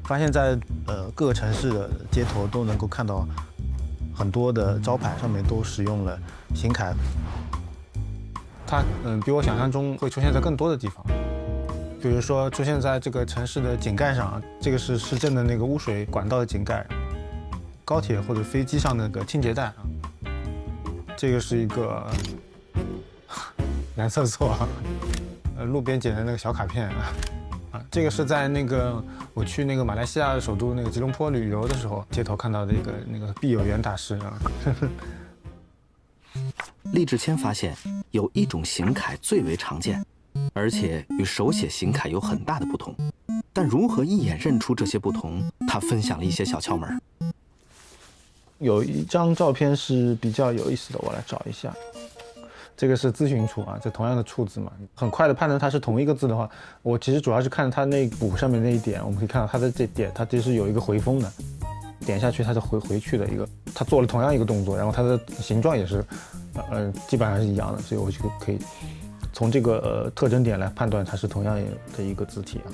發現在各個城市的街頭都能夠看到很多的招牌上面都使用了邢楷。它比我想象中会出現在更多的地方，比如說出現在这個城市的井蓋上，這個是市政的那個污水管道的井蓋，高鐵或者飛機上的那個清潔帶啊，這個是一個男廁所，路邊撿的那個小卡片啊，這個是在那個我去那個馬來西亞首都那個吉隆坡旅遊的時候，街頭看到的一個那個畢有元大師啊。厉志谦發現，有一種邢楷最為常見，而且與手寫邢楷有很大的不同。但如何一眼認出這些不同，他分享了一些小竅門。有一張照片是比較有意思的，我來找一下。這個是諮詢處啊，這同樣的處字嘛，很快的判斷它是同一個字的話，我其實主要是看它那補上面那一點，我们可以看到它的這點，它其實有一個回風的，點下去它是回去的一個，它做了同樣一個動作，然後它的形狀也是，基本上是一樣的，所以我就可以從這個特徵點來判斷它是同樣的一個字體啊。